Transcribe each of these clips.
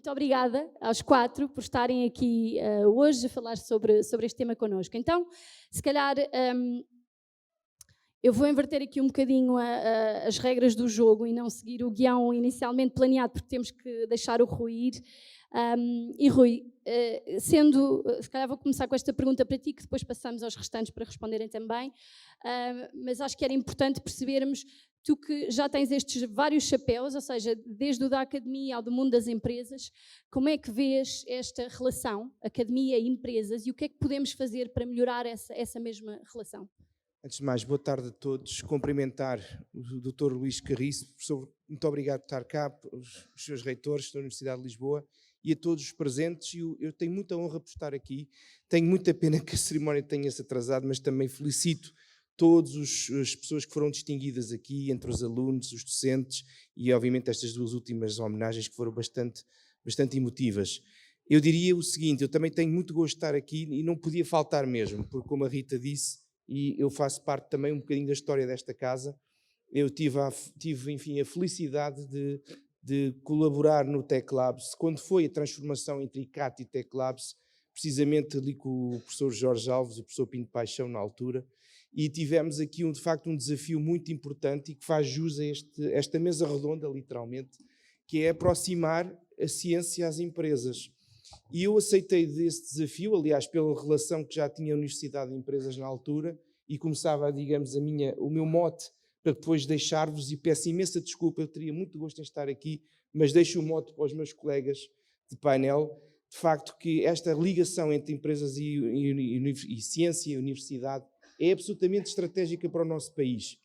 muito obrigada aos 4 por estarem aqui hoje a falar sobre este tema connosco. Então, se calhar, eu vou inverter aqui um bocadinho as regras do jogo e não seguir o guião inicialmente planeado, porque temos que deixar o Rui ir. E Rui, se calhar vou começar com esta pergunta para ti, que depois passamos aos restantes para responderem também, mas acho que era importante percebermos, tu que já tens estes vários chapéus, ou seja, desde o da academia ao do mundo das empresas, como é que vês esta relação, academia e empresas, e o que é que podemos fazer para melhorar essa mesma relação? Antes de mais, boa tarde a todos. Cumprimentar o Dr. Luís Carriço, professor, muito obrigado por estar cá, os seus reitores da Universidade de Lisboa e a todos os presentes. Eu tenho muita honra por estar aqui. Tenho muita pena que a cerimónia tenha-se atrasado, mas também felicito todas as pessoas que foram distinguidas aqui, entre os alunos, os docentes e, obviamente, estas duas últimas homenagens que foram bastante emotivas. Eu diria o seguinte, eu também tenho muito gosto de estar aqui e não podia faltar mesmo, porque como a Rita disse, e eu faço parte também um bocadinho da história desta casa, eu tive enfim, a felicidade de colaborar no Tech Labs, quando foi a transformação entre ICAT e Tech Labs, precisamente ali com o professor Jorge Alves e o professor Pinto Paixão na altura, e tivemos aqui de facto um desafio muito importante e que faz jus a esta mesa redonda, literalmente, que é aproximar a ciência às empresas. E eu aceitei desse desafio, aliás, pela relação que já tinha a Universidade de Empresas na altura, e começava, digamos, o meu mote para depois deixar-vos, e peço imensa desculpa, eu teria muito gosto em estar aqui, mas deixo o mote para os meus colegas de painel, de facto que esta ligação entre empresas e ciência e universidade é absolutamente estratégica para o nosso país.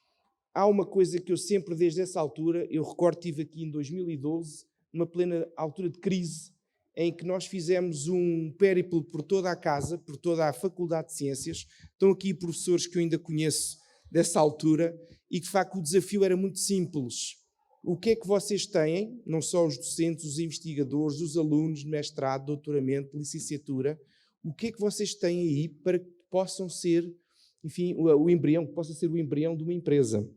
Há uma coisa que eu sempre, desde essa altura, eu recordo, estive aqui em 2012, numa plena altura de crise, em que nós fizemos um périplo por toda a casa, por toda a Faculdade de Ciências. Estão aqui professores que eu ainda conheço dessa altura e que, de facto, o desafio era muito simples. O que é que vocês têm, não só os docentes, os investigadores, os alunos, mestrado, doutoramento, licenciatura, o que é que vocês têm aí para que possam ser, enfim, o embrião, que possa ser o embrião de uma empresa?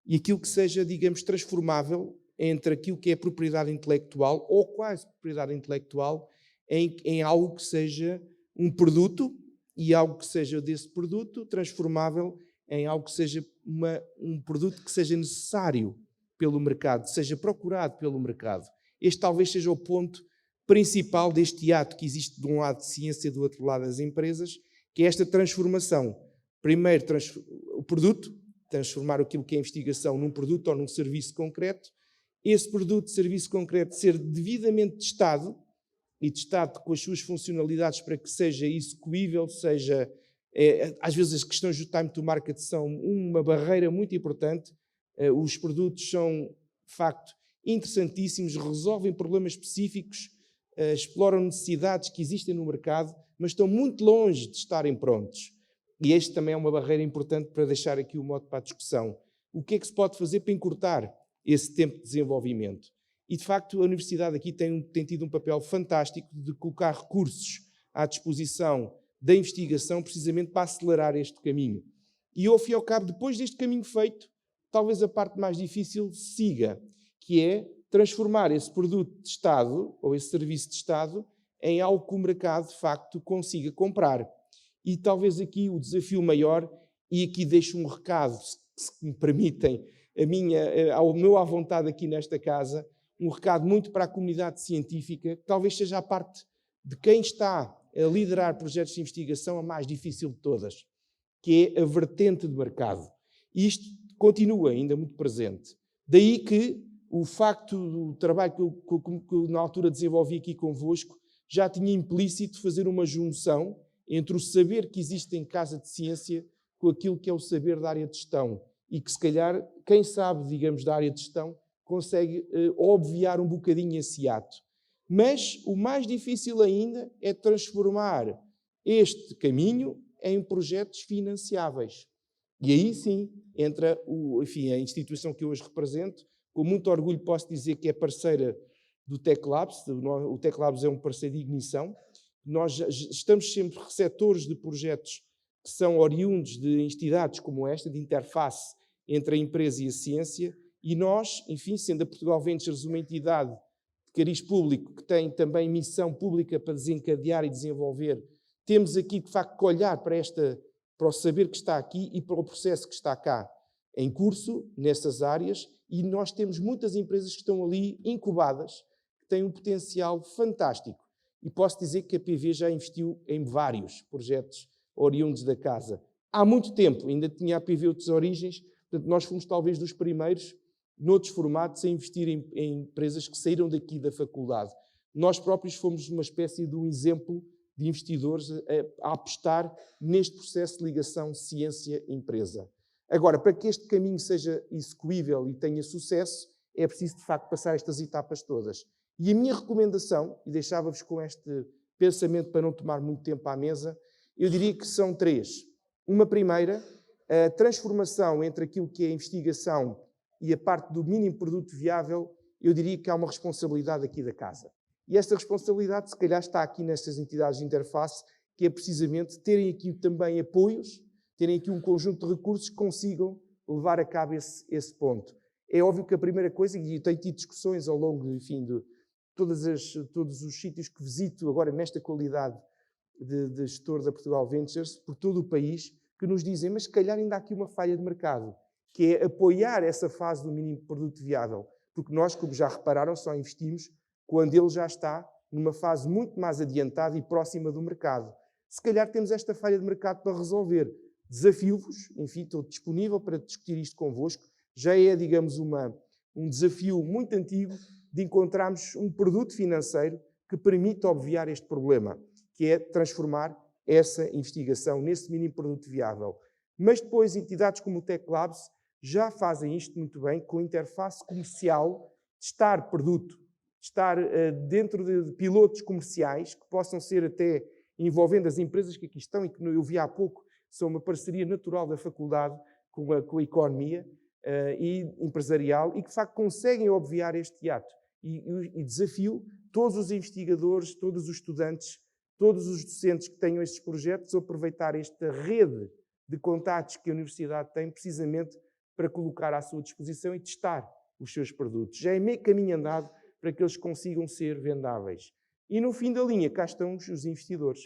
E aquilo que seja, digamos, transformável entre aquilo que é propriedade intelectual, ou quase propriedade intelectual, em algo que seja um produto, e algo que seja desse produto transformável em algo que seja um produto que seja necessário pelo mercado, seja procurado pelo mercado. Este talvez seja o ponto principal deste ato que existe de um lado de ciência e do outro lado das empresas, que é esta transformação. Primeiro, o produto, transformar aquilo que é investigação num produto ou num serviço concreto, esse produto, serviço concreto, ser devidamente testado, e testado com as suas funcionalidades para que seja execuível, seja... às vezes as questões do time to market são uma barreira muito importante. Os produtos são, de facto, interessantíssimos, resolvem problemas específicos, exploram necessidades que existem no mercado, mas estão muito longe de estarem prontos. E este também é uma barreira importante para deixar aqui o mote para a discussão. O que é que se pode fazer para encurtar esse tempo de desenvolvimento? E, de facto, a Universidade aqui tem tido um papel fantástico de colocar recursos à disposição da investigação precisamente para acelerar este caminho. E, ao fim e ao cabo, depois deste caminho feito, talvez a parte mais difícil siga, que é transformar esse produto de Estado, ou esse serviço de Estado, em algo que o mercado, de facto, consiga comprar. E talvez aqui o desafio maior, e aqui deixo um recado, se me permitem, ao meu à vontade aqui nesta casa, um recado muito para a comunidade científica, que talvez seja a parte de quem está a liderar projetos de investigação a mais difícil de todas, que é a vertente de mercado. E isto continua ainda muito presente. Daí que o facto do trabalho que eu na altura desenvolvi aqui convosco já tinha implícito fazer uma junção entre o saber que existe em casa de ciência com aquilo que é o saber da área de gestão. E que, se calhar, quem sabe, digamos, da área de gestão, consegue obviar um bocadinho esse ato. Mas o mais difícil ainda é transformar este caminho em projetos financiáveis. E aí sim entra a instituição que eu hoje represento. Com muito orgulho posso dizer que é parceira do Tech Labs. O Tech Labs é um parceiro de ignição. Nós estamos sempre receptores de projetos que são oriundos de entidades como esta, de interface entre a empresa e a ciência, e nós, enfim, sendo a Portugal Ventures uma entidade de cariz público, que tem também missão pública para desencadear e desenvolver. Temos aqui, de facto, que olhar para o saber que está aqui e para o processo que está cá em curso, nessas áreas, e nós temos muitas empresas que estão ali incubadas, que têm um potencial fantástico. E posso dizer que a PV já investiu em vários projetos oriundos da casa. Há muito tempo, ainda tinha a PV outras origens, portanto, nós fomos talvez dos primeiros, noutros formatos, a investir em empresas que saíram daqui da faculdade. Nós próprios fomos uma espécie de um exemplo de investidores a apostar neste processo de ligação ciência-empresa. Agora, para que este caminho seja execuível e tenha sucesso, é preciso, de facto, passar estas etapas todas. E a minha recomendação, e deixava-vos com este pensamento para não tomar muito tempo à mesa, eu diria que são 3. Uma primeira, a transformação entre aquilo que é a investigação e a parte do mínimo produto viável, eu diria que há uma responsabilidade aqui da casa. E esta responsabilidade, se calhar, está aqui nestas entidades de interface, que é precisamente terem aqui também apoios, terem aqui um conjunto de recursos que consigam levar a cabo esse ponto. É óbvio que a primeira coisa, e eu tenho tido discussões ao longo, enfim, de todos os sítios que visito agora nesta qualidade de gestor da Portugal Ventures, por todo o país, que nos dizem, mas se calhar ainda há aqui uma falha de mercado, que é apoiar essa fase do mínimo produto viável, porque nós, como já repararam, só investimos quando ele já está numa fase muito mais adiantada e próxima do mercado. Se calhar temos esta falha de mercado para resolver. Desafio-vos, enfim, estou disponível para discutir isto convosco. Já é, digamos, um desafio muito antigo de encontrarmos um produto financeiro que permita obviar este problema, que é transformar essa investigação nesse mínimo produto viável. Mas depois, entidades como o Tech Labs já fazem isto muito bem, com interface comercial, testar produto, estar dentro de pilotos comerciais, que possam ser até envolvendo as empresas que aqui estão e que eu vi há pouco, são uma parceria natural da faculdade com a economia e empresarial e que, de facto, conseguem obviar este ato. E desafio todos os investigadores, todos os estudantes, todos os docentes que tenham estes projetos a aproveitar esta rede de contactos que a universidade tem precisamente para colocar à sua disposição e testar os seus produtos. Já é meio caminho andado para que eles consigam ser vendáveis. E no fim da linha, cá estão os investidores,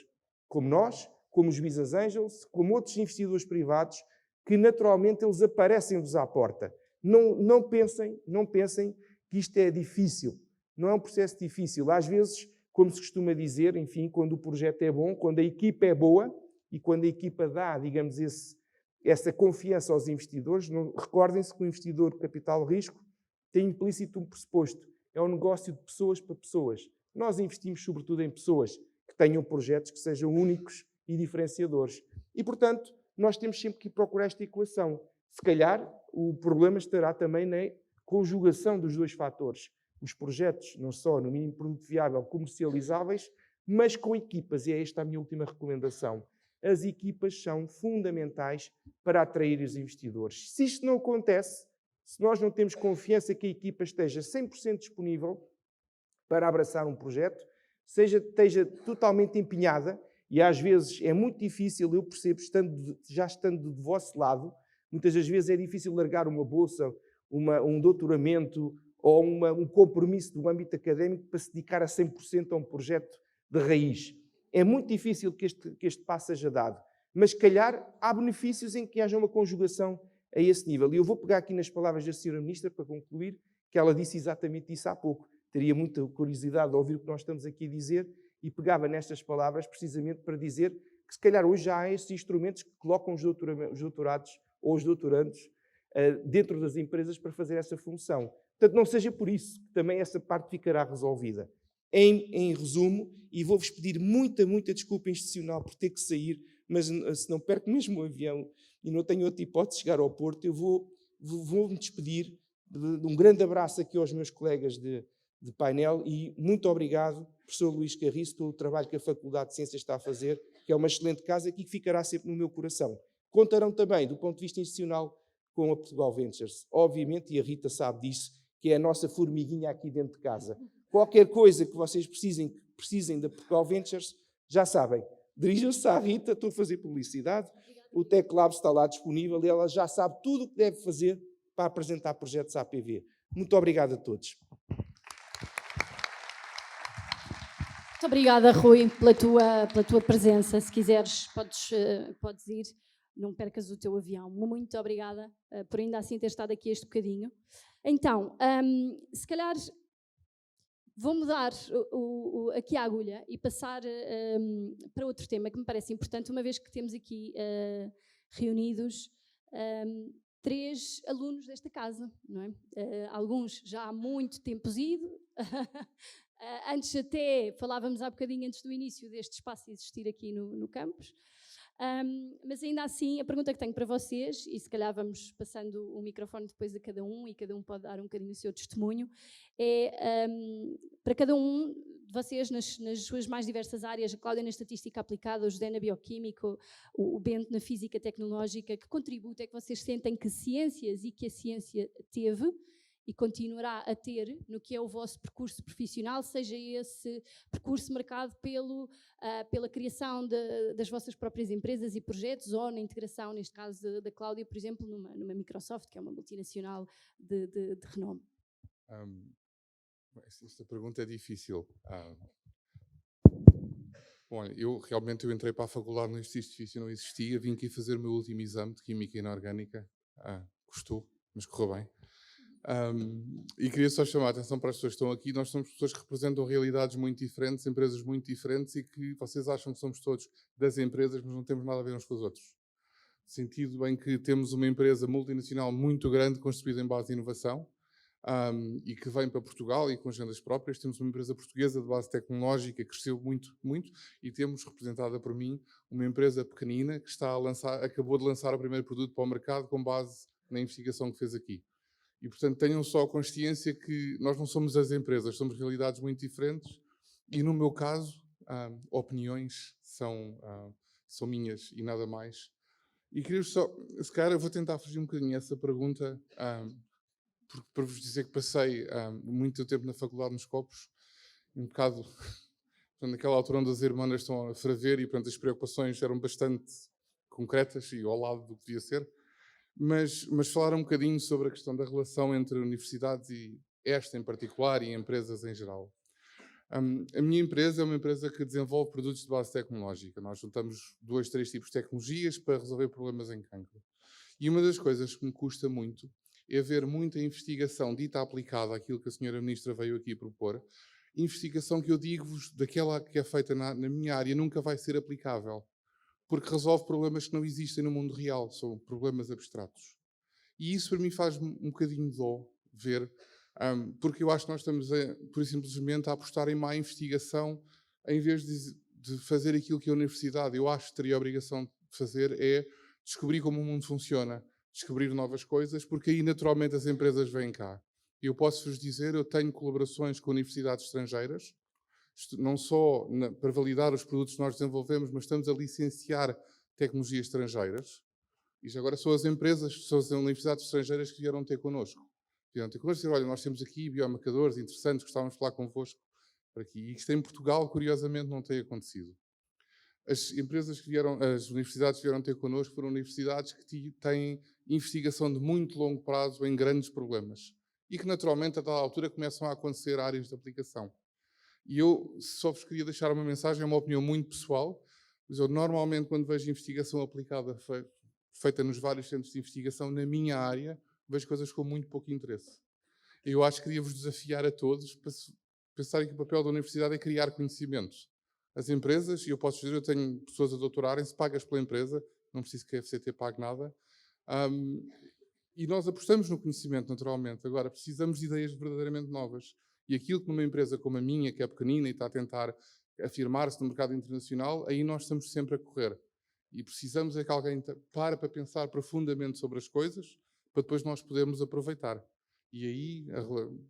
como nós, como os Business Angels, como outros investidores privados, que naturalmente eles aparecem-vos à porta. Não pensem que isto é difícil. Não é um processo difícil. Às vezes, como se costuma dizer, enfim, quando o projeto é bom, quando a equipa é boa e quando a equipa dá, digamos, essa confiança aos investidores, recordem-se que o investidor de capital risco tem implícito um pressuposto. É um negócio de pessoas para pessoas. Nós investimos sobretudo em pessoas que tenham projetos que sejam únicos e diferenciadores. E, portanto, nós temos sempre que procurar esta equação. Se calhar, o problema estará também na conjugação dos dois fatores. Os projetos, não só no mínimo produto viável, comercializáveis, mas com equipas. E é esta a minha última recomendação. As equipas são fundamentais para atrair os investidores. Se isto não acontece, se nós não temos confiança que a equipa esteja 100% disponível para abraçar um projeto, esteja totalmente empenhada, e às vezes é muito difícil, eu percebo, já estando do vosso lado, muitas das vezes é difícil largar uma bolsa, um doutoramento ou um compromisso do âmbito académico para se dedicar a 100% a um projeto de raiz. É muito difícil que este passo seja dado, mas se calhar há benefícios em que haja uma conjugação a esse nível. E eu vou pegar aqui nas palavras da Sra. Ministra para concluir, que ela disse exatamente isso há pouco. Teria muita curiosidade de ouvir o que nós estamos aqui a dizer e pegava nestas palavras precisamente para dizer que se calhar hoje já há esses instrumentos que colocam os doutorados ou os doutorandos dentro das empresas para fazer essa função. Portanto, não seja por isso que também essa parte ficará resolvida. Em resumo, e vou-vos pedir muita desculpa institucional por ter que sair, mas se não perco mesmo o avião e não tenho outra hipótese de chegar ao Porto, eu vou-me despedir de um grande abraço aqui aos meus colegas de painel e muito obrigado, professor Luís Carriço, pelo trabalho que a Faculdade de Ciências está a fazer, que é uma excelente casa aqui que ficará sempre no meu coração. Contarão também, do ponto de vista institucional, com a Portugal Ventures. Obviamente, e a Rita sabe disso, que é a nossa formiguinha aqui dentro de casa. Qualquer coisa que vocês precisem da Portugal Ventures, já sabem, dirijam-se à Rita, estou a fazer publicidade, o Tech Lab está lá disponível e ela já sabe tudo o que deve fazer para apresentar projetos à APV. Muito obrigado a todos. Muito obrigada, Rui, pela tua presença. Se quiseres, podes ir. Não percas o teu avião. Muito obrigada por ainda assim ter estado aqui este bocadinho. Então, se calhar vou mudar aqui a agulha e passar para outro tema que me parece importante, uma vez que temos aqui reunidos 3 alunos desta casa, não é? Alguns já há muito tempo ido. Antes até, falávamos há bocadinho antes do início deste espaço existir aqui no campus. Mas ainda assim, a pergunta que tenho para vocês, e se calhar vamos passando o microfone depois a cada um, e cada um pode dar um bocadinho o seu testemunho, é para cada um de vocês nas suas mais diversas áreas, a Cláudia na estatística aplicada, o José na bioquímica, o Bento na física tecnológica, que contributo é que vocês sentem que ciências e que a ciência teve e continuará a ter no que é o vosso percurso profissional, seja esse percurso marcado pela criação das vossas próprias empresas e projetos, ou na integração, neste caso da Cláudia, por exemplo, numa Microsoft, que é uma multinacional de renome. Esta pergunta é difícil. Bom, eu entrei para a faculdade, este edifício não existia, vim aqui fazer o meu último exame de Química Inorgânica. Custou, mas correu bem. E queria só chamar a atenção para as pessoas que estão aqui. Nós somos pessoas que representam realidades muito diferentes, empresas muito diferentes, e que vocês acham que somos todos das empresas, mas não temos nada a ver uns com os outros. No sentido em que temos uma empresa multinacional muito grande, construída em base de inovação, e que vem para Portugal e com agendas próprias. Temos uma empresa portuguesa de base tecnológica que cresceu muito, muito, e temos, representada por mim, uma empresa pequenina que acabou de lançar o primeiro produto para o mercado com base na investigação que fez aqui. E, portanto, tenham só consciência que nós não somos as empresas, somos realidades muito diferentes, e, no meu caso, opiniões são minhas e nada mais. E queria só, se calhar eu vou tentar fugir um bocadinho essa pergunta, para vos dizer que passei muito tempo na faculdade nos Copos, um bocado, naquela altura onde as irmãs estão a ferver, e, portanto, as preocupações eram bastante concretas e ao lado do que devia ser. Mas falar um bocadinho sobre a questão da relação entre universidades e esta em particular e empresas em geral. A minha empresa é uma empresa que desenvolve produtos de base tecnológica. Nós juntamos 2, 3 tipos de tecnologias para resolver problemas em cancro. E uma das coisas que me custa muito é haver muita investigação dita aplicada àquilo que a senhora Ministra veio aqui propor. Investigação que eu digo-vos, daquela que é feita na minha área, nunca vai ser aplicável, porque resolve problemas que não existem no mundo real, são problemas abstratos. E isso para mim faz um bocadinho de dó ver, porque eu acho que nós estamos, por simplesmente, a apostar em má investigação, em vez de fazer aquilo que a universidade, eu acho que teria a obrigação de fazer, é descobrir como o mundo funciona, descobrir novas coisas, porque aí naturalmente as empresas vêm cá. Eu posso-vos dizer, eu tenho colaborações com universidades estrangeiras, não só para validar os produtos que nós desenvolvemos, mas estamos a licenciar tecnologias estrangeiras. E já agora são as empresas, são as universidades estrangeiras que vieram ter connosco. Vieram ter connosco e dizer, olha, nós temos aqui biomarcadores interessantes, gostávamos de falar convosco por aqui. E isto em Portugal, curiosamente, não tem acontecido. As universidades que vieram ter connosco foram universidades que têm investigação de muito longo prazo em grandes problemas. E que, naturalmente, a dada altura, começam a acontecer áreas de aplicação. E eu só vos queria deixar uma mensagem, é uma opinião muito pessoal, mas eu normalmente, quando vejo investigação aplicada feita nos vários centros de investigação na minha área, vejo coisas com muito pouco interesse. Eu acho que queria vos desafiar a todos para pensarem que o papel da universidade é criar conhecimentos. As empresas, e eu posso dizer, eu tenho pessoas a doutorarem-se, pagas pela empresa, não preciso que a FCT pague nada, e nós apostamos no conhecimento, naturalmente. Agora, precisamos de ideias verdadeiramente novas. E aquilo que numa empresa como a minha, que é pequenina e está a tentar afirmar-se no mercado internacional, aí nós estamos sempre a correr. E precisamos é que alguém para pensar profundamente sobre as coisas, para depois nós podermos aproveitar. E aí,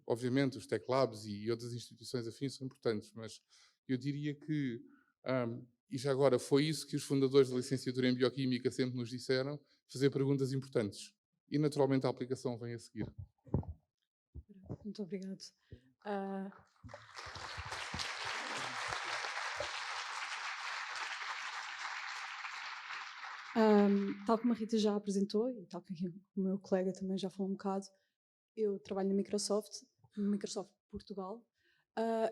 obviamente, os Tech Labs e outras instituições afins são importantes, mas eu diria que, e já agora foi isso que os fundadores da licenciatura em Bioquímica sempre nos disseram, fazer perguntas importantes. E naturalmente a aplicação vem a seguir. Muito obrigado. Tal como a Rita já apresentou, e tal como o meu colega também já falou um bocado, eu trabalho na Microsoft Portugal,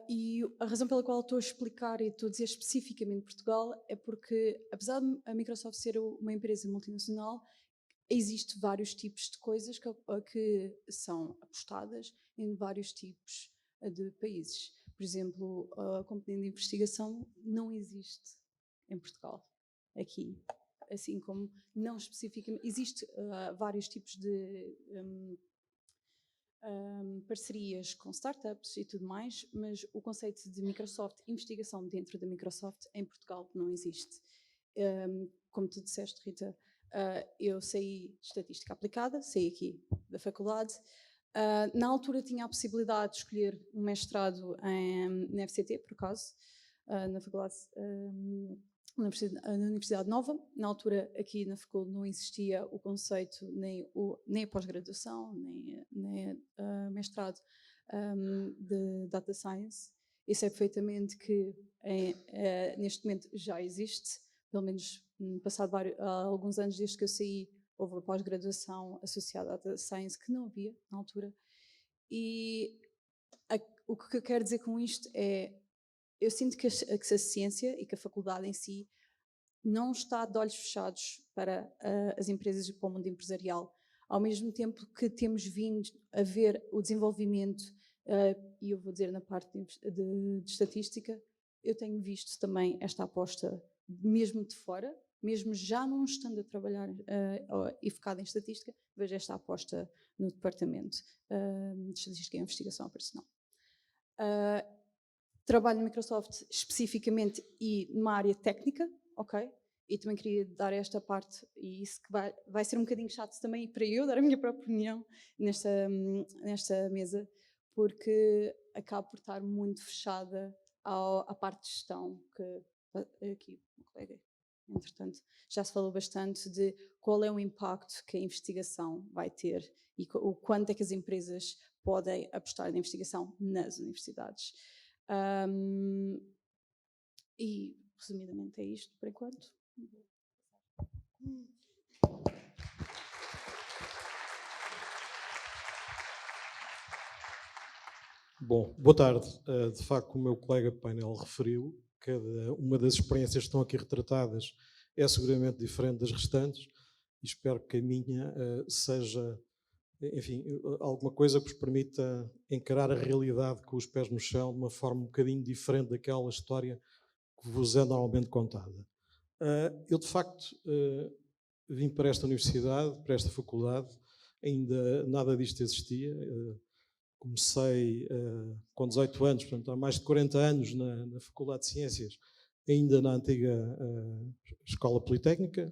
E a razão pela qual estou a explicar e estou a dizer especificamente Portugal é porque, apesar de a Microsoft ser uma empresa multinacional, existem vários tipos de coisas que são apostadas em vários tipos de países. Por exemplo, a componente de investigação não existe em Portugal, aqui. Assim como não especificamente. Existem vários tipos de parcerias com startups e tudo mais, mas o conceito de Microsoft, investigação dentro da Microsoft, em Portugal não existe. Como tu disseste, Rita, eu saí de Estatística Aplicada, saí aqui da faculdade. Na altura tinha a possibilidade de escolher um mestrado na FCT, por acaso, na faculdade, na Universidade Nova. Na altura, aqui na faculdade não existia o conceito, nem a pós-graduação, nem mestrado de Data Science. Eu sei perfeitamente que neste momento já existe, pelo menos passado alguns anos desde que eu saí, houve a pós-graduação associada à Data Science que não havia na altura. E o que eu quero dizer com isto é, eu sinto que a ciência e que a faculdade em si não está de olhos fechados para as empresas e para o mundo empresarial. Ao mesmo tempo que temos vindo a ver o desenvolvimento, e eu vou dizer na parte de estatística, eu tenho visto também esta aposta, mesmo de fora, mesmo já não estando a trabalhar e focada em estatística, vejo esta aposta no Departamento de Estatística e Investigação Operacional. Trabalho na Microsoft especificamente e numa área técnica, ok? E também queria dar esta parte, e isso que vai ser um bocadinho chato também para eu dar a minha própria opinião nesta mesa, porque acabo por estar muito fechada à parte de gestão, que aqui o colega, entretanto, já se falou bastante de qual é o impacto que a investigação vai ter e o quanto é que as empresas podem apostar na investigação nas universidades. E, resumidamente, é isto por enquanto. Bom, boa tarde. De facto, como o meu colega painel referiu, cada uma das experiências que estão aqui retratadas é seguramente diferente das restantes e espero que a minha seja, enfim, alguma coisa que vos permita encarar a realidade com os pés no chão de uma forma um bocadinho diferente daquela história que vos é normalmente contada. Eu, de facto, vim para esta universidade, para esta faculdade, ainda nada disto existia. Comecei com 18 anos, portanto há mais de 40 anos na Faculdade de Ciências, ainda na antiga Escola Politécnica,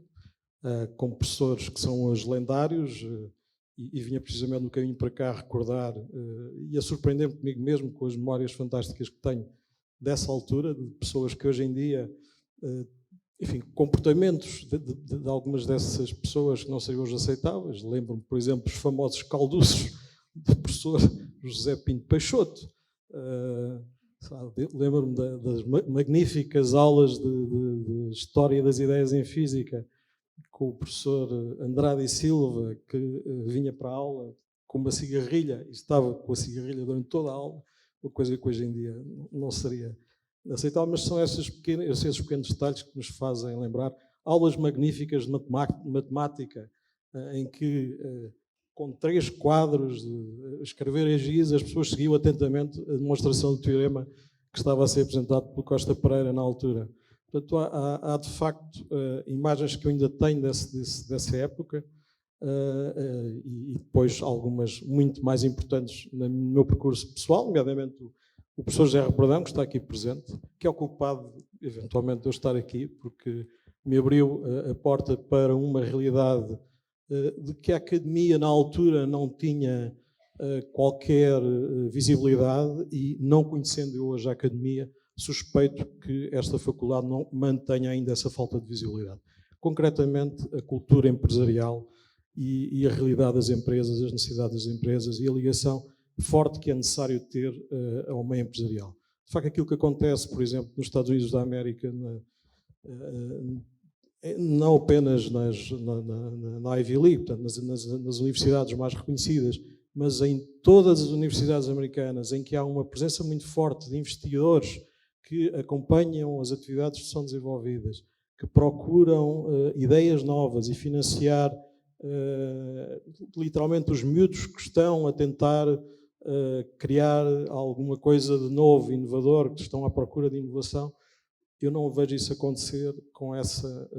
com professores que são os lendários, e vinha precisamente no caminho para cá recordar e a surpreender-me comigo mesmo com as memórias fantásticas que tenho dessa altura, de pessoas que hoje em dia, enfim, comportamentos de algumas dessas pessoas que não seriam hoje aceitáveis. Lembro-me, por exemplo, dos famosos calduços do professor José Pinto Peixoto. Lembro-me das magníficas aulas de História das Ideias em Física com o professor Andrade e Silva, que vinha para a aula com uma cigarrilha e estava com a cigarrilha durante toda a aula, uma coisa que hoje em dia não seria aceitável, mas são esses pequenos detalhes que nos fazem lembrar aulas magníficas de matemática, em que com 3 quadros, escrever em giz, as pessoas seguiam atentamente a demonstração do teorema que estava a ser apresentado pelo Costa Pereira na altura. Portanto, há de facto imagens que eu ainda tenho dessa época e depois algumas muito mais importantes no meu percurso pessoal, nomeadamente o professor Gerro Bradão, que está aqui presente, que é o culpado, eventualmente, de eu estar aqui, porque me abriu a porta para uma realidade de que a academia, na altura, não tinha qualquer visibilidade e, não conhecendo eu hoje a academia, suspeito que esta faculdade não mantenha ainda essa falta de visibilidade. Concretamente, a cultura empresarial e a realidade das empresas, as necessidades das empresas e a ligação forte que é necessário ter ao meio empresarial. De facto, aquilo que acontece, por exemplo, nos Estados Unidos da América, não apenas na Ivy League, portanto, nas universidades mais reconhecidas, mas em todas as universidades americanas em que há uma presença muito forte de investidores que acompanham as atividades que são desenvolvidas, que procuram ideias novas e financiar literalmente os miúdos que estão a tentar criar alguma coisa de novo, inovador, que estão à procura de inovação, eu não vejo isso acontecer com essa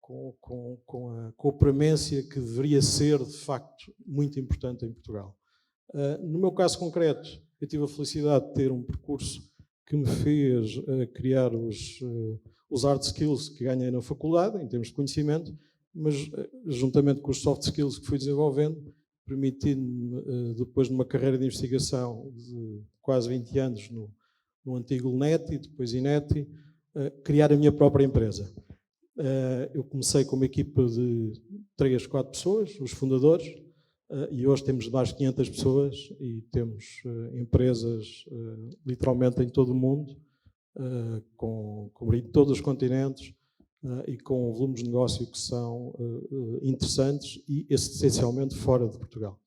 com a premência que deveria ser, de facto, muito importante em Portugal. No meu caso concreto, eu tive a felicidade de ter um percurso que me fez criar os hard skills que ganhei na faculdade, em termos de conhecimento, mas juntamente com os soft skills que fui desenvolvendo, permitindo-me, depois de uma carreira de investigação de quase 20 anos no antigo LNET e depois INET, criar a minha própria empresa. Eu comecei com uma equipa de 3, 4 pessoas, os fundadores, e hoje temos mais de 500 pessoas e temos empresas literalmente em todo o mundo, cobrindo todos os continentes e com volumes de negócio que são interessantes e essencialmente fora de Portugal.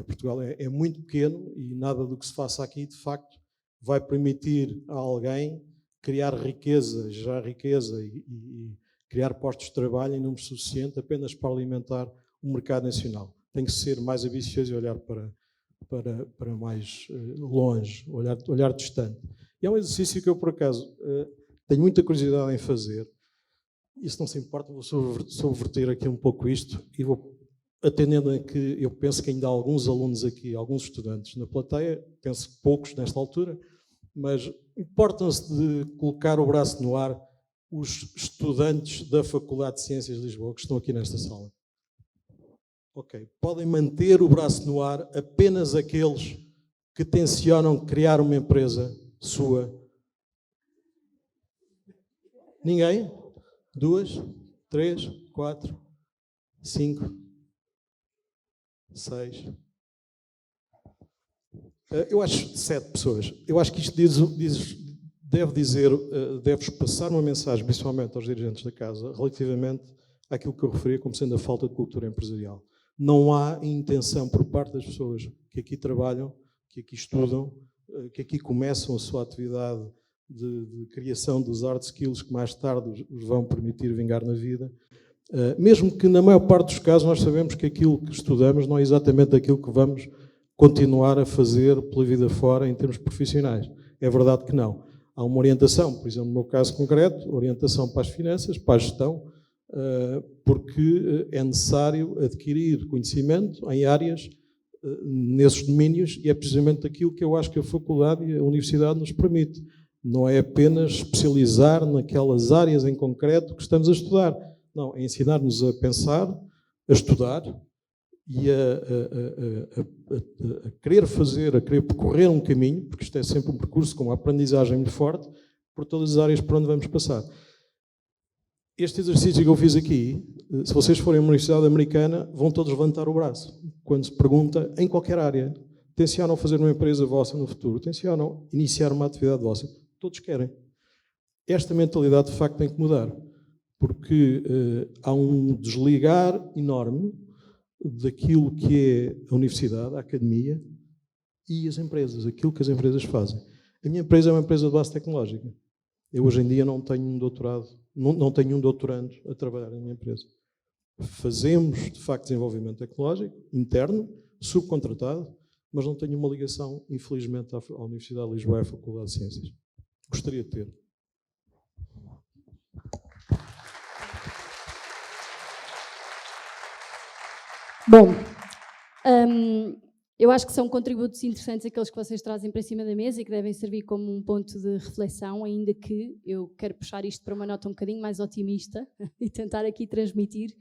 Portugal é muito pequeno e nada do que se faça aqui, de facto, vai permitir a alguém criar riqueza, gerar riqueza e criar postos de trabalho em número suficiente apenas para alimentar o mercado nacional. Tem que ser mais ambicioso e olhar para mais longe, olhar distante. E é um exercício que eu, por acaso, tenho muita curiosidade em fazer. E se não se importa, vou subverter aqui um pouco isto e vou, atendendo a que eu penso que ainda há alguns alunos aqui, alguns estudantes na plateia, penso que poucos nesta altura, mas importam-se de colocar o braço no ar os estudantes da Faculdade de Ciências de Lisboa que estão aqui nesta sala. Ok, podem manter o braço no ar apenas aqueles que tencionam criar uma empresa sua. Ninguém? 2, 3, 4, 5, 6. Eu acho 7 pessoas. Eu acho que isto deve-vos passar uma mensagem, principalmente aos dirigentes da casa, relativamente àquilo que eu referi como sendo a falta de cultura empresarial. Não há intenção por parte das pessoas que aqui trabalham, que aqui estudam, que aqui começam a sua atividade de criação dos hard skills que mais tarde os vão permitir vingar na vida. Mesmo que na maior parte dos casos nós sabemos que aquilo que estudamos não é exatamente aquilo que vamos continuar a fazer pela vida fora em termos profissionais. É verdade que não. Há uma orientação, por exemplo, no meu caso concreto, orientação para as finanças, para a gestão, porque é necessário adquirir conhecimento em áreas, nesses domínios, e é precisamente aquilo que eu acho que a faculdade e a universidade nos permite. Não é apenas especializar naquelas áreas em concreto que estamos a estudar. Não, é ensinar-nos a pensar, a estudar e a querer fazer, a querer percorrer um caminho, porque isto é sempre um percurso com uma aprendizagem muito forte, por todas as áreas por onde vamos passar. Este exercício que eu fiz aqui, se vocês forem a uma universidade americana, vão todos levantar o braço. Quando se pergunta, em qualquer área, tencionam fazer uma empresa vossa no futuro, tencionam iniciar uma atividade vossa, todos querem. Esta mentalidade, de facto, tem que mudar, porque há um desligar enorme daquilo que é a universidade, a academia e as empresas, aquilo que as empresas fazem. A minha empresa é uma empresa de base tecnológica. Eu hoje em dia não tenho um doutorado, não tenho um doutorando a trabalhar na minha empresa. Fazemos, de facto, desenvolvimento tecnológico interno, subcontratado, mas não tenho uma ligação, infelizmente, à Universidade de Lisboa e à Faculdade de Ciências. Gostaria de ter. Bom, eu acho que são contributos interessantes aqueles que vocês trazem para cima da mesa e que devem servir como um ponto de reflexão, ainda que eu quero puxar isto para uma nota um bocadinho mais otimista e tentar aqui transmitir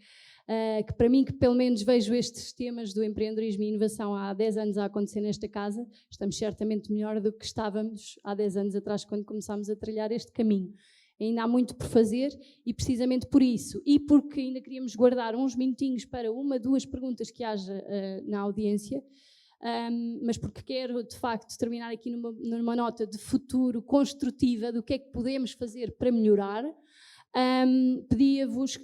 que para mim, que pelo menos vejo estes temas do empreendedorismo e inovação há 10 anos a acontecer nesta casa, estamos certamente melhor do que estávamos há 10 anos atrás quando começámos a trilhar este caminho. Ainda há muito por fazer e precisamente por isso, e porque ainda queríamos guardar uns minutinhos para 1, 2 perguntas que haja na audiência, mas porque quero de facto terminar aqui numa nota de futuro construtiva do que é que podemos fazer para melhorar, pedia-vos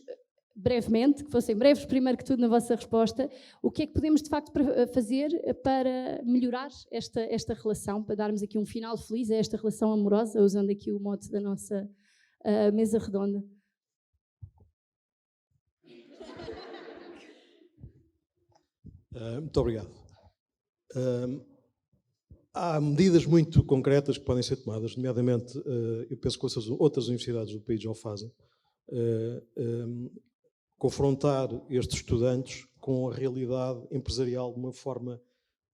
brevemente, que fossem breves primeiro que tudo na vossa resposta, o que é que podemos de facto fazer para melhorar esta relação, para darmos aqui um final feliz a esta relação amorosa, usando aqui o mote da nossa mesa redonda. Muito obrigado. Há medidas muito concretas que podem ser tomadas, nomeadamente, eu penso que outras universidades do país já o fazem, confrontar estes estudantes com a realidade empresarial de uma forma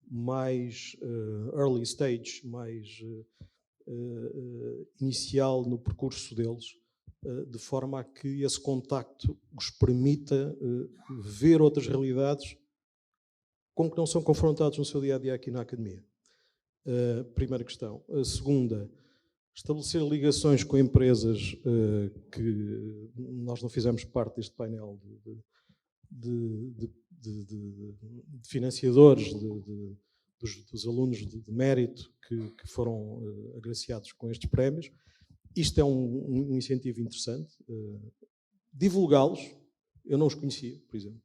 mais early stage, mais inicial no percurso deles, de forma a que esse contacto os permita ver outras realidades com que não são confrontados no seu dia-a-dia aqui na academia. Primeira questão. A segunda, estabelecer ligações com empresas que nós não fizemos parte deste painel de financiadores, dos alunos de mérito que foram agraciados com estes prémios. Isto é um incentivo interessante. Divulgá-los, eu não os conhecia, por exemplo.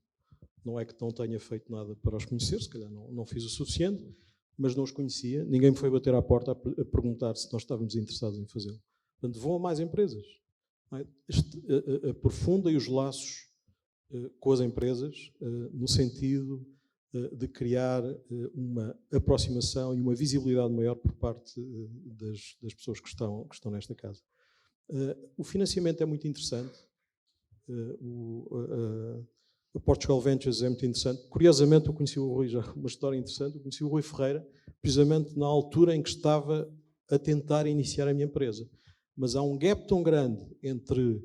Não é que não tenha feito nada para os conhecer, se calhar não fiz o suficiente, mas não os conhecia. Ninguém me foi bater à porta a perguntar se nós estávamos interessados em fazê-lo. Portanto, vão a mais empresas. Aprofundem os laços com as empresas no sentido de criar uma aproximação e uma visibilidade maior por parte das pessoas que estão nesta casa. O financiamento é muito interessante. O Portugal Ventures é muito interessante. Curiosamente, eu conheci o Rui, já uma história interessante, eu conheci o Rui Ferreira, precisamente na altura em que estava a tentar iniciar a minha empresa. Mas há um gap tão grande entre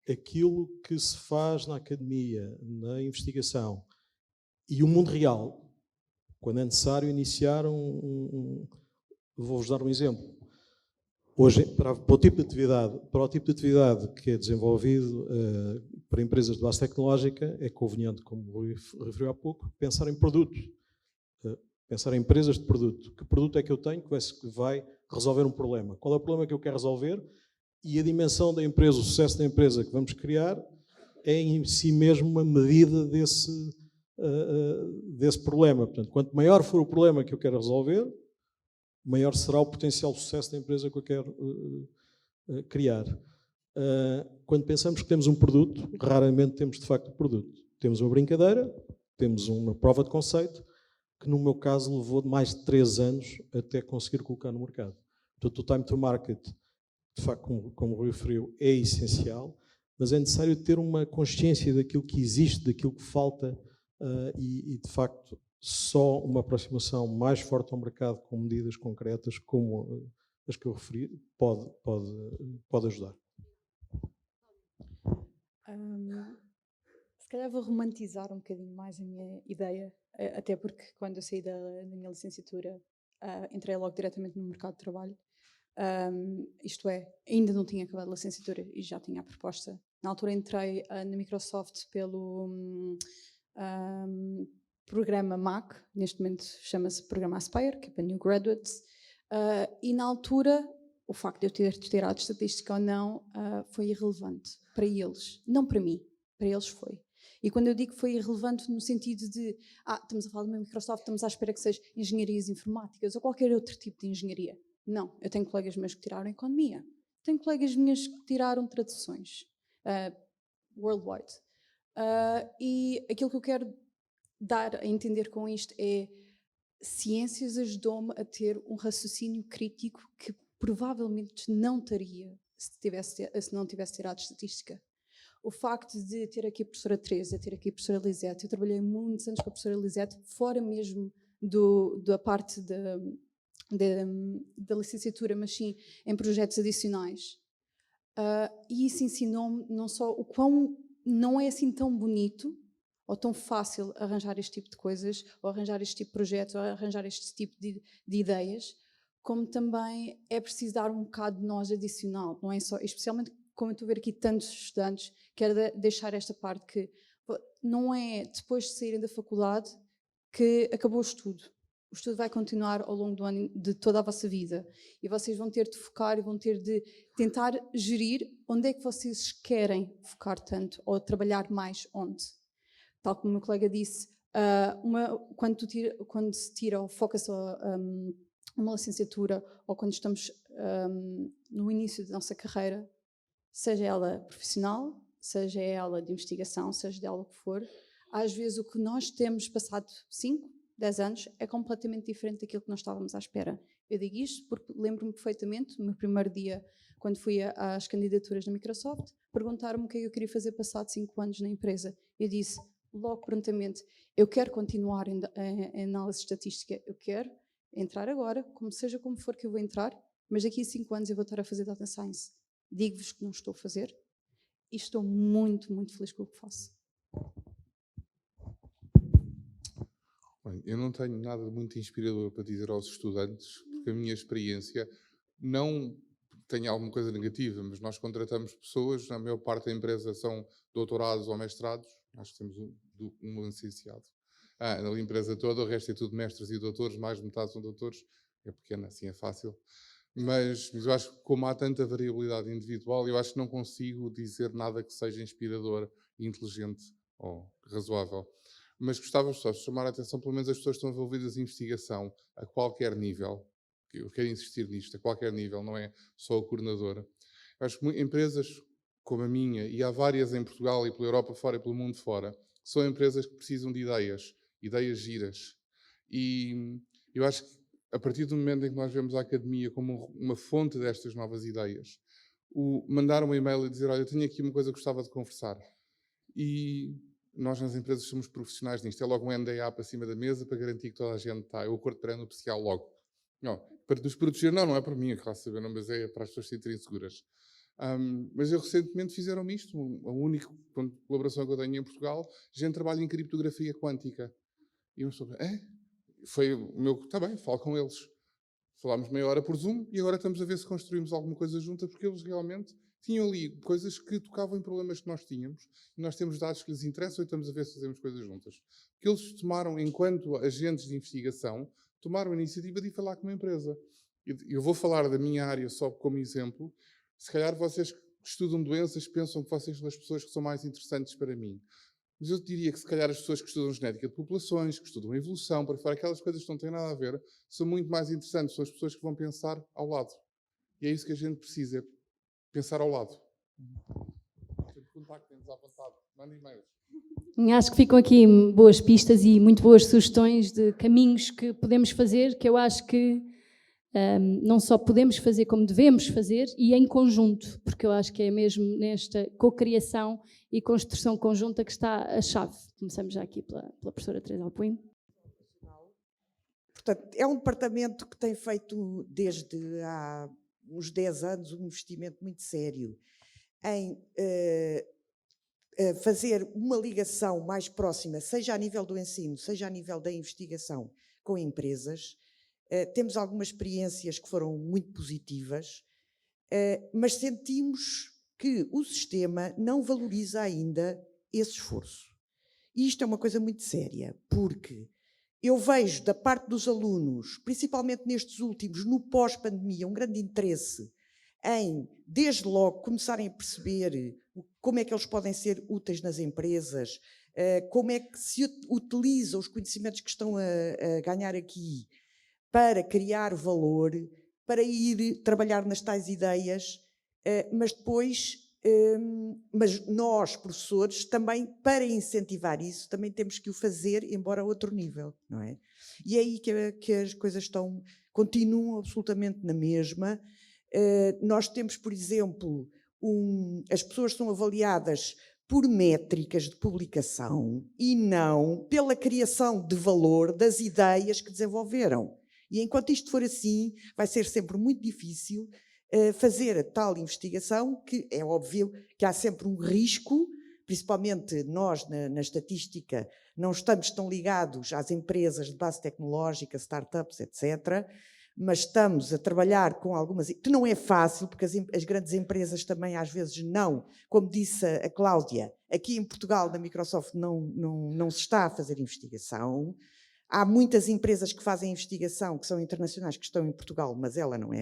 aquilo que se faz na academia, na investigação, e o mundo real, quando é necessário iniciar vou-vos dar um exemplo. Hoje, para o tipo de atividade que é desenvolvido para empresas de base tecnológica, é conveniente, como o Rui referiu há pouco, pensar em produto, pensar em empresas de produto. Que produto é que eu tenho que vai resolver um problema? Qual é o problema que eu quero resolver? E a dimensão da empresa, o sucesso da empresa que vamos criar, é em si mesmo uma medida desse problema. Portanto, quanto maior for o problema que eu quero resolver, maior será o potencial sucesso da empresa que eu quero criar. Quando pensamos que temos um produto, raramente temos de facto um produto. Temos uma brincadeira, temos uma prova de conceito, que no meu caso levou mais de 3 anos até conseguir colocar no mercado. Portanto, o time to market, de facto, como o Rui referiu, é essencial, mas é necessário ter uma consciência daquilo que existe, daquilo que falta e de facto, só uma aproximação mais forte ao mercado com medidas concretas, como as que eu referi, pode ajudar. Se calhar vou romantizar um bocadinho mais a minha ideia, até porque quando eu saí da minha licenciatura, entrei logo diretamente no mercado de trabalho. Isto é, ainda não tinha acabado a licenciatura e já tinha a proposta. Na altura entrei na Microsoft pelo programa MAC, neste momento chama-se Programa Aspire, que é para New Graduates, e na altura o facto de eu ter tirado estatística ou não foi irrelevante para eles, não para mim, para eles foi. E quando eu digo que foi irrelevante no sentido de estamos a falar de uma Microsoft, estamos à espera que seja engenharias informáticas ou qualquer outro tipo de engenharia. Não, eu tenho colegas meus que tiraram economia, tenho colegas meus que tiraram traduções, worldwide. E aquilo que eu quero dar a entender com isto é ciências ajudou-me a ter um raciocínio crítico que provavelmente não teria se não tivesse tirado estatística. O facto de ter aqui a professora Teresa, ter aqui a professora Lisete, eu trabalhei muitos anos com a professora Lisete, fora mesmo da parte da licenciatura, mas sim em projetos adicionais. E isso ensinou-me não só o quão não é assim tão bonito ou tão fácil arranjar este tipo de coisas, ou arranjar este tipo de projetos, ou arranjar este tipo de ideias, como também é preciso dar um bocado de nós adicional, não é só, especialmente como eu estou a ver aqui tantos estudantes, quero deixar esta parte que não é depois de saírem da faculdade que acabou o estudo. o estudo vai continuar ao longo do ano, de toda a vossa vida, e vocês vão ter de focar e vão ter de tentar gerir onde é que vocês querem focar tanto, ou trabalhar mais onde. Tal como o meu colega disse, quando se tira ou foca-se uma licenciatura, ou quando estamos no início da nossa carreira, seja ela profissional, seja ela de investigação, seja dela o que for, às vezes o que nós temos passado 5, 10 anos é completamente diferente daquilo que nós estávamos à espera. Eu digo isto porque lembro-me perfeitamente, no meu primeiro dia, quando fui às candidaturas da Microsoft, perguntaram-me o que eu queria fazer passado 5 anos na empresa. Eu disse logo prontamente, eu quero continuar em análise estatística, eu quero entrar agora, seja como for que eu vou entrar, mas daqui a 5 anos eu vou estar a fazer Data Science. Digo-vos que não estou a fazer e estou muito, muito feliz com o que faço. Bem, eu não tenho nada muito inspirador para dizer aos estudantes, porque a minha experiência não tem alguma coisa negativa, mas nós contratamos pessoas, na maior parte da empresa são doutorados ou mestrados, acho que temos um licenciado. Na empresa toda, o resto é tudo mestres e doutores, mais de metade são doutores, é pequena, assim é fácil. Mas eu acho que como há tanta variabilidade individual, eu acho que não consigo dizer nada que seja inspirador, inteligente ou razoável. Mas gostava só de chamar a atenção, pelo menos as pessoas que estão envolvidas em investigação, a qualquer nível. Eu quero insistir nisto, a qualquer nível, não é só a coordenadora. Eu acho que empresas como a minha, e há várias em Portugal e pela Europa fora e pelo mundo fora, são empresas que precisam de ideias giras. E eu acho que a partir do momento em que nós vemos a academia como uma fonte destas novas ideias, mandar um e-mail e dizer, olha, eu tenho aqui uma coisa que gostava de conversar. E nós nas empresas somos profissionais nisto. É logo um NDA para cima da mesa para garantir que toda a gente está. É o acordo pré-nupcial logo. Não, para nos proteger, não é para mim, claro, saber, não, mas é para as pessoas se sentirem seguras. Mas eu recentemente fizeram-me isto, a única colaboração que eu tenho em Portugal, gente trabalha em criptografia quântica. E eu estou, foi o meu, está bem, falo com eles. Falámos meia hora por Zoom e agora estamos a ver se construímos alguma coisa junta, porque eles realmente tinham ali coisas que tocavam em problemas que nós tínhamos, e nós temos dados que lhes interessam e estamos a ver se fazemos coisas juntas. Porque eles tomaram, enquanto agentes de investigação, tomaram a iniciativa de ir falar com uma empresa. Eu vou falar da minha área só como exemplo. Se calhar vocês que estudam doenças pensam que vocês são as pessoas que são mais interessantes para mim. Mas eu diria que se calhar as pessoas que estudam genética de populações, que estudam evolução, para fora, aquelas coisas que não têm nada a ver, são muito mais interessantes. São as pessoas que vão pensar ao lado. E é isso que a gente precisa, é pensar ao lado. Contactem-nos à vontade, mandem e-mails. Acho que ficam aqui boas pistas e muito boas sugestões de caminhos que podemos fazer, que eu acho que não só podemos fazer, como devemos fazer, e em conjunto, porque eu acho que é mesmo nesta cocriação e construção conjunta que está a chave. Começamos já aqui pela professora Teresa Alpuim. Portanto, é um departamento que tem feito desde há uns 10 anos um investimento muito sério em fazer uma ligação mais próxima, seja a nível do ensino, seja a nível da investigação, com empresas. Temos algumas experiências que foram muito positivas, mas sentimos que o sistema não valoriza ainda esse esforço. E isto é uma coisa muito séria, porque eu vejo da parte dos alunos, principalmente nestes últimos, no pós-pandemia, um grande interesse em, desde logo, começarem a perceber como é que eles podem ser úteis nas empresas, como é que se utiliza os conhecimentos que estão a ganhar aqui para criar valor, para ir trabalhar nas tais ideias, mas depois, mas nós, professores, também, para incentivar isso, também temos que o fazer, embora a outro nível, não é? E é aí que as coisas continuam absolutamente na mesma. Nós temos, por exemplo, as pessoas são avaliadas por métricas de publicação e não pela criação de valor das ideias que desenvolveram. E enquanto isto for assim, vai ser sempre muito difícil fazer a tal investigação, que é óbvio que há sempre um risco, principalmente nós na estatística não estamos tão ligados às empresas de base tecnológica, startups, etc., mas estamos a trabalhar com algumas, que não é fácil, porque as grandes empresas também às vezes não, como disse a Cláudia, aqui em Portugal, na Microsoft, não se está a fazer investigação. Há muitas empresas que fazem investigação, que são internacionais, que estão em Portugal, mas ela não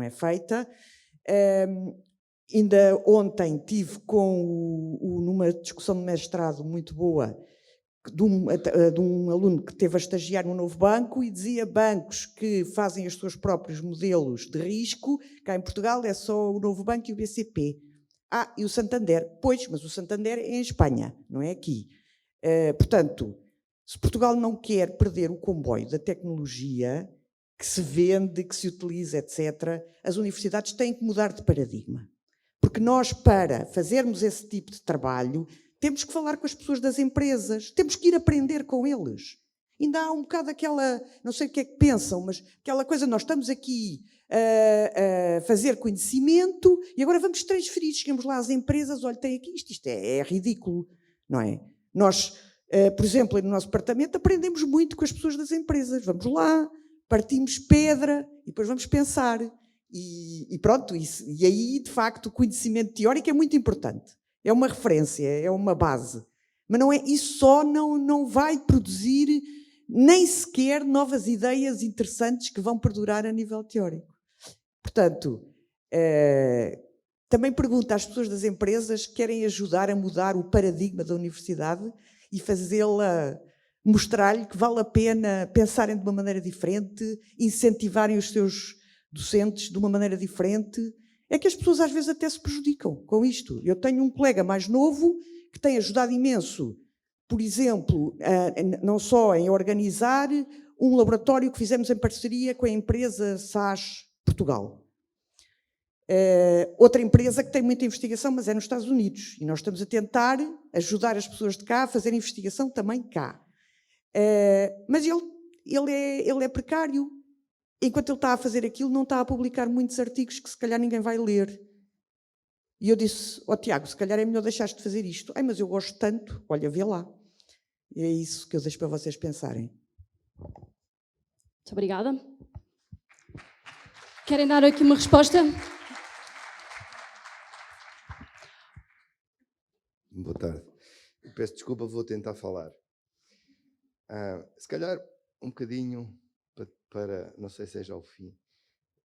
é feita. Ainda ontem tive numa discussão de mestrado muito boa de um aluno que teve a estagiar num novo banco e dizia bancos que fazem os seus próprios modelos de risco, cá em Portugal é só o Novo Banco e o BCP. E o Santander. Pois, mas o Santander é em Espanha, não é aqui. Portanto, se Portugal não quer perder o comboio da tecnologia que se vende, que se utiliza, etc., as universidades têm que mudar de paradigma. Porque nós, para fazermos esse tipo de trabalho, temos que falar com as pessoas das empresas, temos que ir aprender com eles. Ainda há um bocado aquela, não sei o que é que pensam, mas aquela coisa, nós estamos aqui a fazer conhecimento e agora vamos transferir, chegamos lá às empresas, olha, tem aqui isto é ridículo, não é? Nós, por exemplo, no nosso departamento aprendemos muito com as pessoas das empresas, vamos lá, partimos pedra e depois vamos pensar. E pronto, e aí, de facto, o conhecimento teórico é muito importante. É uma referência, é uma base. Mas não é, isso só não vai produzir nem sequer novas ideias interessantes que vão perdurar a nível teórico. Portanto, também pergunto às pessoas das empresas que querem ajudar a mudar o paradigma da universidade e fazê-la, mostrar-lhe que vale a pena pensarem de uma maneira diferente, incentivarem os seus docentes de uma maneira diferente. É que as pessoas às vezes até se prejudicam com isto. Eu tenho um colega mais novo que tem ajudado imenso, por exemplo, não só em organizar um laboratório que fizemos em parceria com a empresa SAS Portugal. Outra empresa que tem muita investigação, mas é nos Estados Unidos. E nós estamos a tentar ajudar as pessoas de cá a fazer investigação também cá. Mas ele é precário. Enquanto ele está a fazer aquilo, não está a publicar muitos artigos que se calhar ninguém vai ler. E eu disse, Tiago, se calhar é melhor deixares de fazer isto. Mas eu gosto tanto, olha, vê lá. E é isso que eu deixo para vocês pensarem. Muito obrigada. Querem dar aqui uma resposta? Boa tarde. Eu peço desculpa, vou tentar falar. Se calhar um bocadinho para não sei se é já o fim,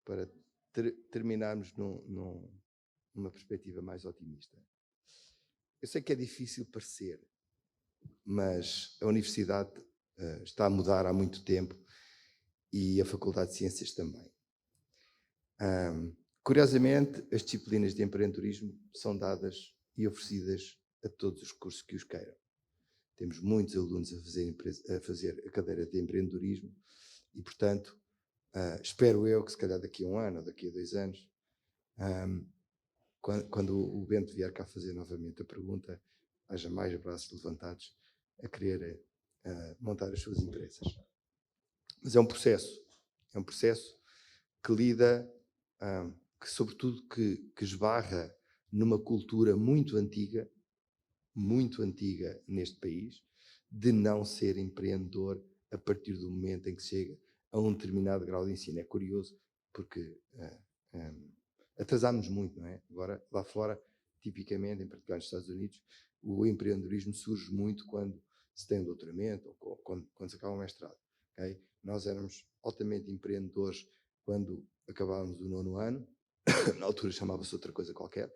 para terminarmos numa perspectiva mais otimista. Eu sei que é difícil parecer, mas a universidade está a mudar há muito tempo e a Faculdade de Ciências também. Curiosamente, as disciplinas de empreendedorismo são dadas e oferecidas a todos os cursos que os queiram. Temos muitos alunos a fazer a cadeira de empreendedorismo e, portanto, espero eu que se calhar daqui a 1 ano ou daqui a 2 anos, quando o Bento vier cá fazer novamente a pergunta, haja mais braços levantados a querer montar as suas empresas. Mas é um processo que lida, que sobretudo que esbarra numa cultura muito antiga neste país, de não ser empreendedor a partir do momento em que chega a um determinado grau de ensino. É curioso porque atrasámos muito, não é? Agora, lá fora, tipicamente, em particular nos Estados Unidos, o empreendedorismo surge muito quando se tem um doutoramento ou quando se acaba o mestrado. Okay? Nós éramos altamente empreendedores quando acabávamos o 9º ano, na altura chamava-se outra coisa qualquer,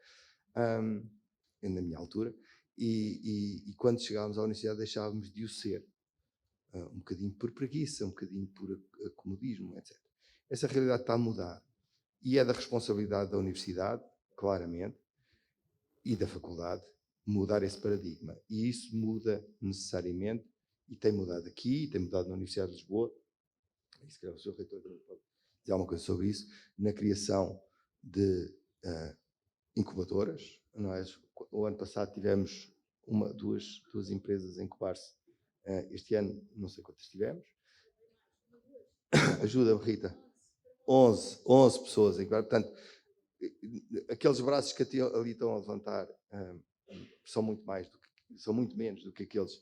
na minha altura, e quando chegávamos à universidade deixávamos de o ser, um bocadinho por preguiça, um bocadinho por acomodismo, etc. Essa realidade está a mudar e é da responsabilidade da universidade, claramente, e da faculdade, mudar esse paradigma. E isso muda necessariamente, e tem mudado aqui, tem mudado na Universidade de Lisboa, e se calhar o Sr. Reitor também pode dizer alguma coisa sobre isso, na criação de incubadoras. Nós, o ano passado tivemos duas empresas a incubar-se. Este ano, não sei quantas tivemos. Ajuda-me, Rita. 11 pessoas a incubar. Portanto, aqueles braços que ali estão a levantar são muito menos do que aqueles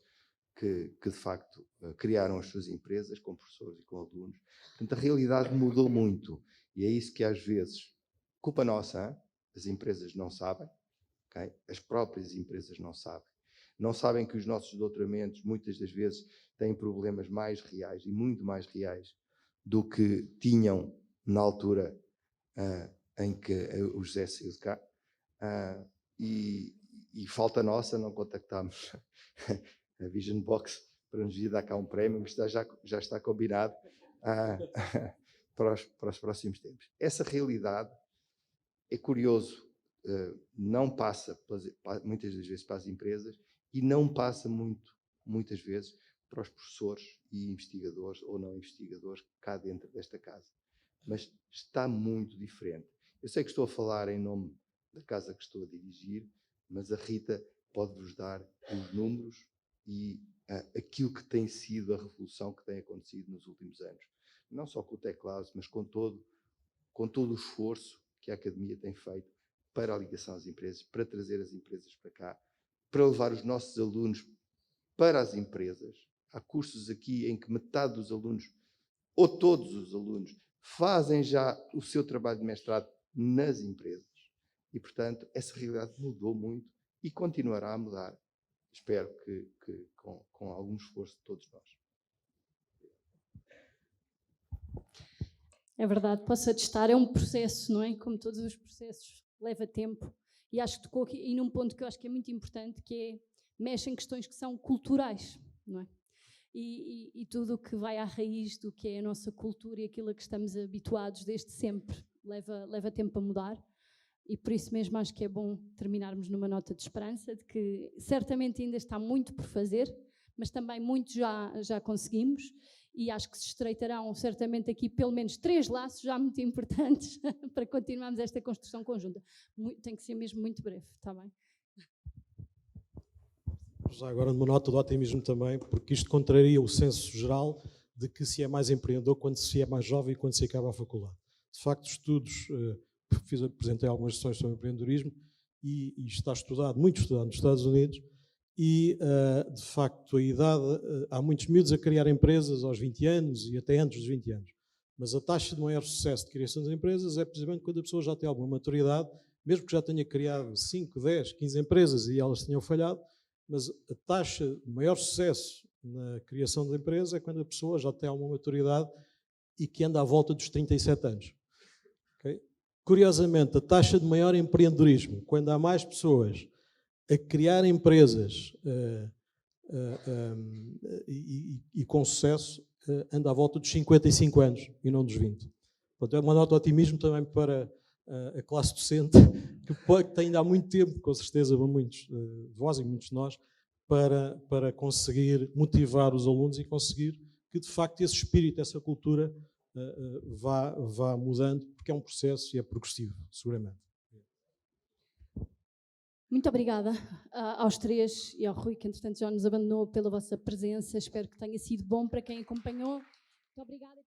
que de facto criaram as suas empresas com professores e com alunos. Portanto, a realidade mudou muito. E é isso que às vezes, culpa nossa, as empresas não sabem, okay? As próprias empresas não sabem. não sabem que os nossos doutoramentos, muitas das vezes, têm problemas mais reais e muito mais reais do que tinham na altura em que o José saiu de cá. E falta nossa, não contactámos a Vision Box para nos vir dar cá um prémio, mas já está combinado para os próximos tempos. Essa realidade é curioso, não passa muitas das vezes para as empresas e não passa muitas vezes para os professores e investigadores ou não investigadores cá dentro desta casa. Mas está muito diferente. Eu sei que estou a falar em nome da casa que estou a dirigir, mas a Rita pode-vos dar os números e aquilo que tem sido a revolução que tem acontecido nos últimos anos. Não só com o Teclado, mas com todo o esforço que a Academia tem feito para a ligação às empresas, para trazer as empresas para cá, para levar os nossos alunos para as empresas. Há cursos aqui em que metade dos alunos, ou todos os alunos, fazem já o seu trabalho de mestrado nas empresas. E, portanto, essa realidade mudou muito e continuará a mudar. Espero que com algum esforço de todos nós. É verdade, posso atestar, é um processo, não é? Como todos os processos, leva tempo. E acho que tocou aqui num ponto que eu acho que é muito importante, que é, mexe em questões que são culturais, não é? E tudo o que vai à raiz do que é a nossa cultura e aquilo a que estamos habituados desde sempre, leva tempo a mudar. E por isso mesmo acho que é bom terminarmos numa nota de esperança, de que certamente ainda está muito por fazer, mas também muito já conseguimos, e acho que se estreitarão certamente aqui pelo menos 3 laços já muito importantes para continuarmos esta construção conjunta. Tem que ser mesmo muito breve, está bem? Já agora numa nota de otimismo também, porque isto contraria o senso geral de que se é mais empreendedor quando se é mais jovem e quando se acaba a faculdade. De facto, estudos, apresentei algumas sessões sobre empreendedorismo e está muito estudado nos Estados Unidos e, de facto, a idade, há muitos miúdos a criar empresas aos 20 anos e até antes dos 20 anos, mas a taxa de maior sucesso de criação de empresas é precisamente quando a pessoa já tem alguma maturidade, mesmo que já tenha criado 5, 10, 15 empresas e elas tenham falhado, mas a taxa de maior sucesso na criação de empresa é quando a pessoa já tem alguma maturidade e que anda à volta dos 37 anos. Okay? Curiosamente, a taxa de maior empreendedorismo, quando há mais pessoas a criar empresas e com sucesso, anda à volta dos 55 anos e não dos 20. Portanto, é uma nota de otimismo também para a classe docente, que ainda há muito tempo, com certeza, para muitos de vós e muitos de nós, para conseguir motivar os alunos e conseguir que, de facto, esse espírito, essa cultura vá mudando, porque é um processo e é progressivo, seguramente. Muito obrigada aos 3 e ao Rui, que entretanto já nos abandonou, pela vossa presença. Espero que tenha sido bom para quem acompanhou. Muito obrigada.